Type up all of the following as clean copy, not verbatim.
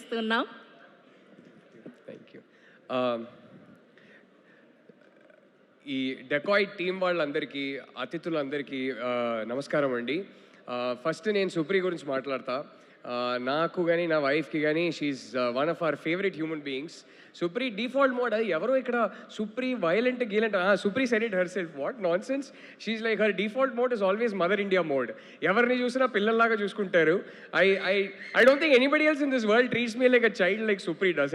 చేస్తున్నాం. Thank you. ఈ dacoit team వాళ్ళందరికీ, అతిథులందరికీ నమస్కారం అండి. ఫస్ట్ నేను సుప్రీ గురించి మాట్లాడతా. నాకు కానీ నా వైఫ్కి కానీ she's one of our favourite human beings. Supri default mode అది ఎవరో ఇక్కడ సుప్రీ వైలెంట్ గీలెంట్ Supri said it herself. What nonsense. She's like her default mode is always mother India mode. ఎవరిని చూసినా పిల్లల్లాగా చూసుకుంటారు. I don't think anybody else in this world treats me like a child like Supri does.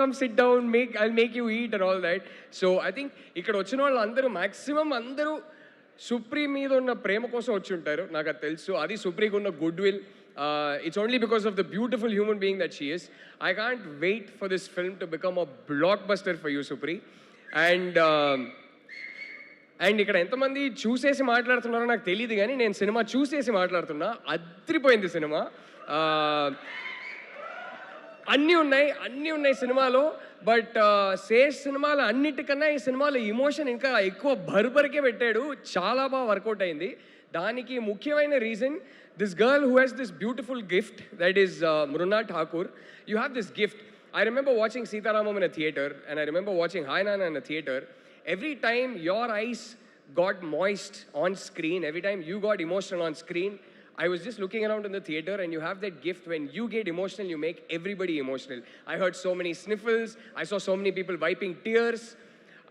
Come sit down, I'll make you eat and all that. So I think ఇక్కడ వచ్చిన వాళ్ళు అందరూ maximum అందరూ సుప్రీ మీద ఉన్న ప్రేమ కోసం వచ్చి ఉంటారు, నాకు అది తెలుసు. అది సుప్రీకి ఉన్న good will. It's only because of the beautiful human being that she is. I can't wait for this film to become a blockbuster for you, Supri. And ఇక్కడ ఎంతమంది చూసేసి మాట్లాడుతున్నారో నాకు తెలియదు, కానీ నేను సినిమా చూసేసి మాట్లాడుతున్నా. అదిరిపోయింది సినిమా. అన్నీ ఉన్నాయి సినిమాలో. బట్ శేష్ సినిమాలో అన్నిటికన్నా ఈ సినిమాలో ఎమోషన్ ఇంకా ఎక్కువ బరుబరికే పెట్టాడు. చాలా బాగా వర్కౌట్ అయింది. దానికి ముఖ్యమైన reason, this girl who has this beautiful gift, that is Mrunal Thakur. You have this gift. I remember watching Sitaramam in a theater, and I remember watching Hi Nana in a theater. Every time your eyes got moist on screen, every time you got emotional on screen, I was just looking around in the theater, and you have that gift. When you get emotional, you make everybody emotional. I heard so many sniffles. I saw so many people wiping tears.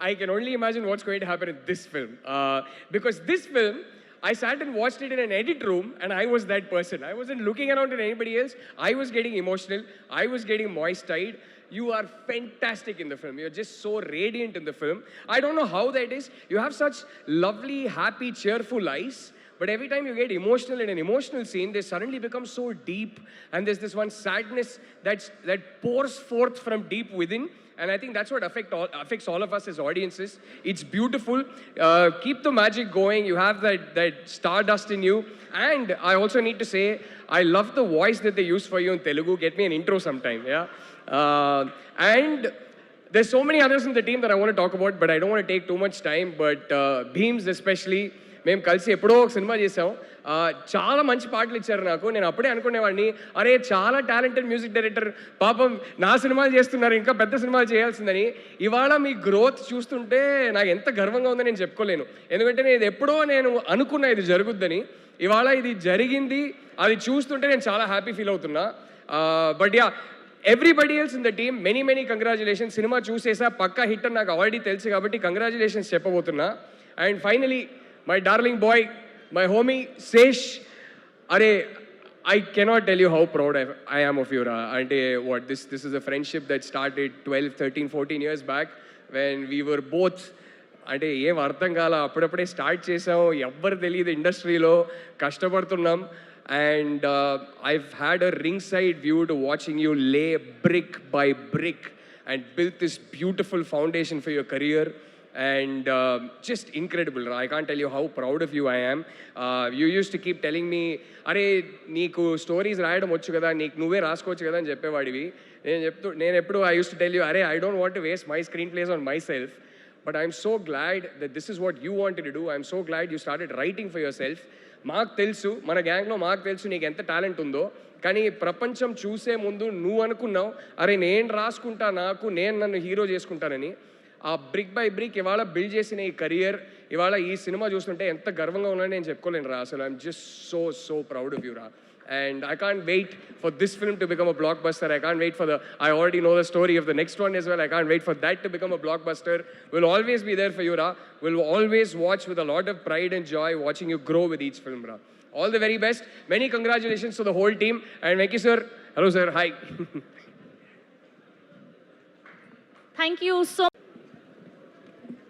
I can only imagine what's going to happen in this film. Because this film, I sat and watched it in an edit room, and I was that person. I wasn't looking around at anybody else. I was getting emotional. I was getting moist-eyed. You are fantastic in the film. You're just so radiant in the film. I don't know how that is. You have such lovely, happy, cheerful eyes. But every time you get emotional in an emotional scene, they suddenly become so deep. And there's this one sadness that pours forth from deep within. And I think that's what affects all of us as audiences. It's beautiful. Keep the magic going. You have that stardust in you. And I also need to say, I love the voice that they use for you in Telugu. Get me an intro sometime, yeah? And there's so many others in the team that I want to talk about, but I don't want to take too much time. But Beams especially, మేము కలిసి ఎప్పుడో ఒక cinema చేసాం. చాలా మంచి పాటలు ఇచ్చారు నాకు. నేను అప్పుడే అనుకునేవాడిని, అరే చాలా టాలెంటెడ్ మ్యూజిక్ డైరెక్టర్, పాపం నా సినిమాలు చేస్తున్నారు, ఇంకా పెద్ద సినిమాలు చేయాల్సిందని. ఇవాళ మీ గ్రోత్ చూస్తుంటే నాకు ఎంత గర్వంగా ఉందని నేను చెప్పుకోలేను. ఎందుకంటే నేను ఎప్పుడో అనుకున్నా ఇది జరుగుద్దని. ఇవాళ ఇది జరిగింది. అది చూస్తుంటే నేను చాలా హ్యాపీ ఫీల్ అవుతున్నా. But yeah, everybody else in the team, many congratulations. Cinema చూసేసా, పక్కా హిట్ అని నాకు ఆల్రెడీ తెలుసు కాబట్టి కంగ్రాచులేషన్స్ చెప్పబోతున్నా. And finally, my darling boy, my homie, Sesh. I cannot tell you how proud I am of you. This is a friendship that started 12, 13, 14 years back when we were both, ఏం అర్థం కాల, అప్పుడప్పుడే start చేసాం, ఎవ్వరు తెలియదు ఇండస్ట్రీలో, కష్టపడుతున్నాం. And I've had a ringside view to watching you lay brick by brick and build this beautiful foundation for your career. And just incredible. I can't tell you how proud of you I am. You used to keep telling me, అరే నీకు stories రాయడం వచ్చు కదా, నీకు నువ్వే రాసుకోవచ్చు కదా అని చెప్పేవాడివి. నేను ఎప్పుడు I used to tell you, అరే I don't want to waste my screenplays on myself. But I'm so glad that this is what you wanted to do. I'm so glad you started writing for yourself. మాకు తెలుసు, మన గ్యాంగ్లో మాకు తెలుసు నీకు ఎంత talent ఉందో. కానీ ప్రపంచం చూసే ముందు నువ్వు అనుకున్నావు, అరే నేను రాసుకుంటా, నన్ను హీరో చేసుకుంటానని. ఆ బ్రిక్ బై బ్రిక్ ఇవాళ బిల్డ్ చేసిన ఈ కెరియర్, ఇవాళ ఈ సినిమా చూస్తుంటే ఎంత గర్వంగా ఉన్నానని నేను చెప్పుకోలేను రా. అసలు I'm just so proud of you రా. And I can't wait for this film to become a blockbuster. I can't wait for I already know the story of the next one as well. I can't wait for that to become a blockbuster. We'll always be there for you, Ra. We'll always watch with a lot of pride and joy watching you grow with each film, Ra. All the very best. Many congratulations to the whole team. And Venki sir, hello sir, hi.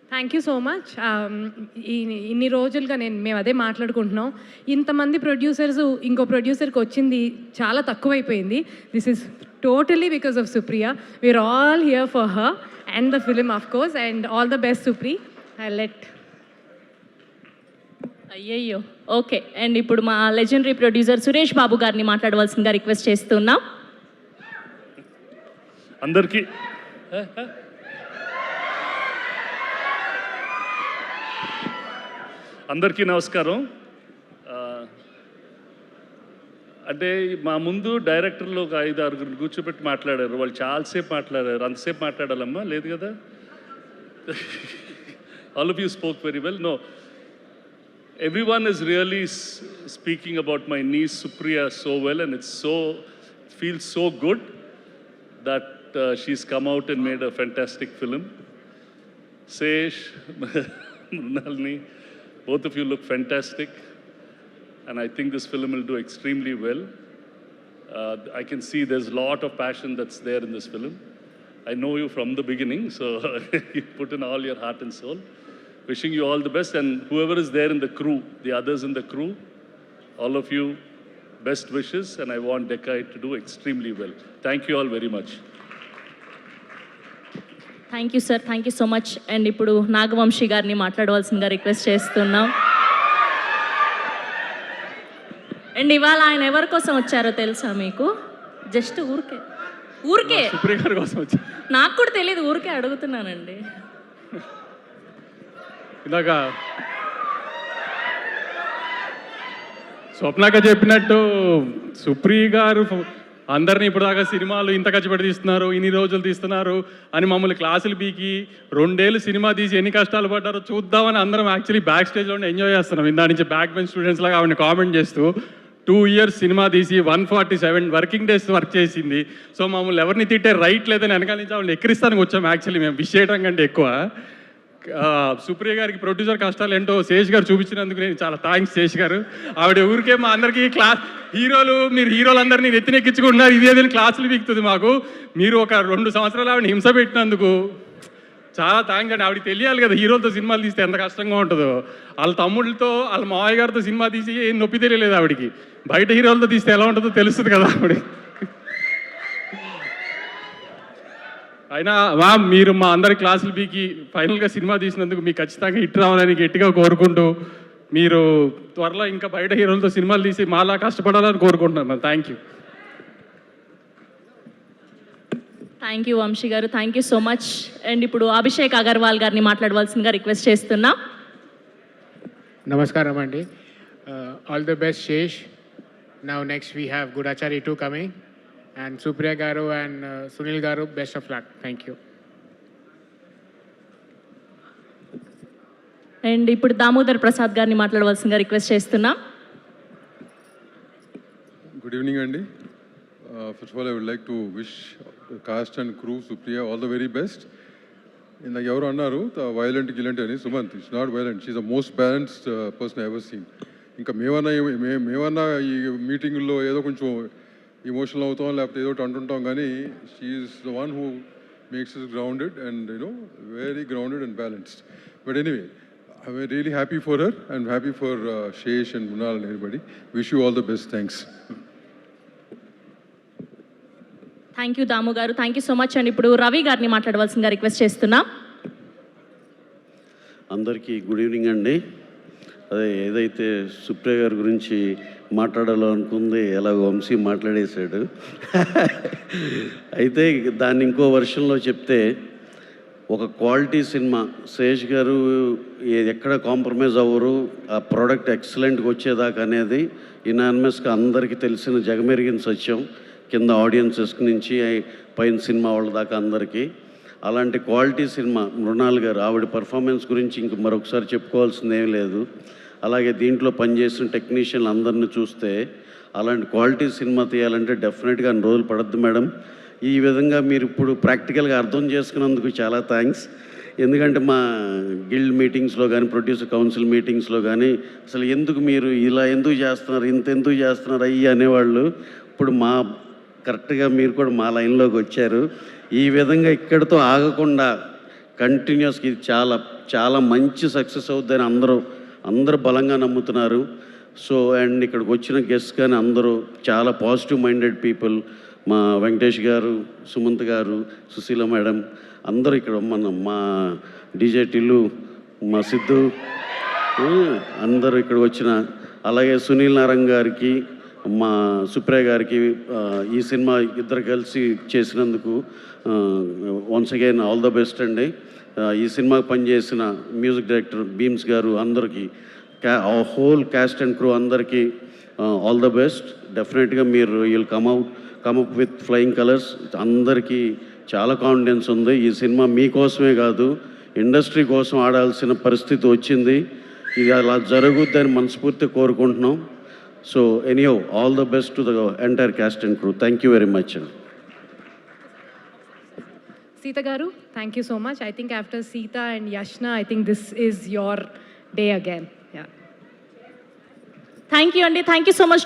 Thank you so much. ఇన్ని రోజులుగా మేము అదే మాట్లాడుకుంటున్నాం. ఇంతమంది producers ఇంకో ప్రొడ్యూసర్కి వచ్చింది చాలా తక్కువైపోయింది. This is totally because of Supriya. We are all here for her and the film of course. And all the best Supri. అయ్యయ్యో, ఓకే. అండ్ ఇప్పుడు మా లెజెండరీ ప్రొడ్యూసర్ సురేష్ బాబు గారిని మాట్లాడవలసిందిగా రిక్వెస్ట్ చేస్తున్నాం. అందరికీ నమస్కారం. అంటే మా ముందు డైరెక్టర్లు ఒక 5-6 కూర్చోబెట్టి మాట్లాడారు. వాళ్ళు చాలాసేపు మాట్లాడారు. అంతసేపు మాట్లాడాలమ్మా? లేదు కదా. All of you spoke very well. No, everyone is really speaking about my niece Supriya so well, and it feels so good that she's come out and made a fantastic film. Sesh, Mrinalini, both of you look fantastic, and I think this film will do extremely well. I can see there's a lot of passion that's there in this film. I know you from the beginning, so you put in all your heart and soul. Wishing you all the best, and whoever is there in the crew, the others in the crew, all of you, best wishes, and I want Decade to do extremely well. Thank you all very much. Thank you sir, thank you so much. And ఇప్పుడు నాగవంశీ గారిని మాట్లాడవలసిందిగా request చేస్తున్నాం. And ఇవాళ ఆయన ఎవరి కోసం వచ్చారో తెలుసా మీకు? జస్ట్ ఊరికే సుప్రియ గారి కోసం వచ్చి, నాకు కూడా తెలియదు, ఊరికే అడుగుతున్నానండి. ఇలాగ స్వప్నక చెప్పినట్టు సుప్రియ గారు అందరినీ ఇప్పుడు దాకా సినిమాలు ఇంత కష్టపడి తీస్తున్నారు, ఇన్ని రోజులు తీస్తున్నారు అని మమ్మల్ని క్లాసులు పీకి 2 ఏళ్ళు సినిమా తీసి ఎన్ని కష్టాలు పడ్డారో చూద్దామని అందరం యాక్చువల్లీ బ్యాక్ స్టేజ్లో ఎంజాయ్ చేస్తున్నాం. ఇందా నుంచి బ్యాక్ బెంచ్ స్టూడెంట్స్ లాగా ఆవిడని కామెంట్ చేస్తూ 2 years సినిమా తీసి 147 వర్కింగ్ డేస్ వర్క్ చేసింది. సో మమ్మల్ని ఎవరిని తిట్టే రైట్ లేదని వెనకాల నుంచి ఆవిడని ఎక్కిరిస్తానికి వచ్చాము. యాక్చువల్లీ మేము విష్ చేయడం కంటే ఎక్కువ సుప్రియ గారికి ప్రొడ్యూసర్ కష్టాలు ఏంటో శేష్ గారు చూపించినందుకు నేను చాలా థ్యాంక్స్ శేష్ గారు. ఆవిడ ఊరికే మా అందరికీ క్లాస్ మీరు హీరోలందరినీ నెత్తినెక్కించుకుంటున్నారు, ఇదేదని క్లాసులు పీకుతుంది మాకు. మీరు ఒక 2 సంవత్సరాలు ఆవిడ హింస పెట్టినందుకు చాలా థ్యాంక్స్ అండి. ఆవిడకి తెలియాలి కదా హీరోలతో సినిమాలు తీస్తే ఎంత కష్టంగా ఉంటుందో. వాళ్ళ తమ్ముళ్ళతో వాళ్ళ మావయ్య గారితో సినిమా తీసి ఏం నొప్పి తెలియలేదు ఆవిడకి. బయట హీరోలతో తీస్తే ఎలా ఉంటుందో తెలుస్తుంది కదా ఆవిడ. అయినా మీరు మా అందరి క్లాసులు పీకి ఫైనల్గా సినిమా తీసినందుకు మీకు ఖచ్చితంగా హిట్ రావాలని గట్టిగా కోరుకుంటూ, మీరు త్వరలో ఇంకా బయట హీరోలతో సినిమాలు తీసి మాలా కష్టపడాలని కోరుకుంటున్నాను. Thank you. Thank you Vamsi garu, thank you so much. And ఇప్పుడు అభిషేక్ అగర్వాల్ గారిని మాట్లాడవలసిందిగా రిక్వెస్ట్ చేస్తున్నా. నమస్కారం అండి. All the best Sesh. Now next we have Goodachari 2 coming, and Supriya garu and Sunil garu, best of luck. Thank you. And ఇప్పుడు దామోదర్ ప్రసాద్ గారిని మాట్లాడవలసిందిగా రిక్వెస్ట్ చేస్తున్నా. Good evening Andy. First of all, I would like to wish the cast and crew Supriya all the very best. In ఎవరు అన్నారు violent గిలెంట్ అని, Sumanth it's not violent, she is the most balanced person I ever seen. ఇంకా మేమన్నా ఈ మీటింగుల్లో ఏదో కొంచెం emotional అవుతాం లేకపోతే ఏదో అంటుంటాం, కానీ she is the one who makes is grounded and very grounded and balanced. But anyway, I'm really happy for her and happy for Sesh and Mrunal and everybody. Wish you all the best. Thanks. Thank you Damu garu, thank you so much. And ఇప్పుడు రవి గారిని మాట్లాడవలసిందిగా request చేస్తున్నా. అందరికీ good evening అండి. అదే ఏదైతే సుప్రియ గారి గురించి మాట్లాడాలో అనుకుంది ఎలాగో వంశీ మాట్లాడేశాడు. అయితే దాన్ని ఇంకో వర్షన్లో చెప్తే, ఒక క్వాలిటీ సినిమా శేష్ గారు ఎక్కడ కాంప్రమైజ్ అవ్వరు, ఆ ప్రోడక్ట్ ఎక్సలెంట్గా వచ్చేదాకా అనేది ఇనానిమస్గా అందరికీ తెలిసిన జగమెరిగిన సత్యం, కింద ఆడియన్సెస్ నుంచి పైన సినిమా వాళ్ళ దాకా అందరికీ. అలాంటి క్వాలిటీ సినిమా మృణాల్ గారు, ఆవిడ పర్ఫార్మెన్స్ గురించి ఇంక మరొకసారి చెప్పుకోవాల్సింది ఏం లేదు. అలాగే దీంట్లో పనిచేసిన టెక్నీషియన్లు అందరిని చూస్తే అలాంటి క్వాలిటీ సినిమా తీయాలంటే డెఫినెట్గా అన్ని రోజులు పడద్దు మేడం. ఈ విధంగా మీరు ఇప్పుడు ప్రాక్టికల్గా అర్థం చేసుకున్నందుకు చాలా థ్యాంక్స్. ఎందుకంటే మా గిల్డ్ మీటింగ్స్లో కానీ ప్రొడ్యూసర్ కౌన్సిల్ మీటింగ్స్లో కానీ అసలు ఎందుకు మీరు ఇలా ఎందుకు చేస్తున్నారు, ఇంత ఎందుకు చేస్తున్నారు అయ్యి అనేవాళ్ళు. ఇప్పుడు కరెక్ట్గా మీరు కూడా మా లైన్లోకి వచ్చారు. ఈ విధంగా ఇక్కడితో ఆగకుండా కంటిన్యూస్గా ఇది చాలా చాలా మంచి సక్సెస్ అవుతుందని అందరూ బలంగా నమ్ముతున్నారు. సో అండ్ ఇక్కడికి వచ్చిన గెస్ట్ కానీ అందరూ చాలా పాజిటివ్ మైండెడ్ పీపుల్. మా వెంకటేష్ గారు, సుమంత్ గారు, సుశీల మేడం అందరూ ఇక్కడ మా డీజే టిల్లు, మా సిద్ధు అందరూ ఇక్కడ వచ్చిన, అలాగే సునీల్ నారాయణ గారికి, మా సుప్రియ గారికి ఈ సినిమా ఇద్దరు కలిసి చేసినందుకు once again all the best అండి. ఈ సినిమాకి పనిచేసిన మ్యూజిక్ డైరెక్టర్ బీమ్స్ గారు అందరికీ, హోల్ క్యాస్ట్ అండ్ క్రూ అందరికీ ఆల్ ద బెస్ట్. డెఫినెట్గా మీరు will come up with flying colours. అందరికీ చాలా కాన్ఫిడెన్స్ ఉంది. ఈ సినిమా మీకోసమే కాదు, ఇండస్ట్రీ కోసం ఆడాల్సిన పరిస్థితి వచ్చింది. ఇది అలా జరుగుద్దని మనస్ఫూర్తిగా కోరుకుంటున్నాం. So anyhow, all the best to the entire caste and crew. Thank you very much. Sita Garu, thank you so much. I think after Sita and Yashna, I think this is your day again. Yeah. Thank you అండి. Thank you so much.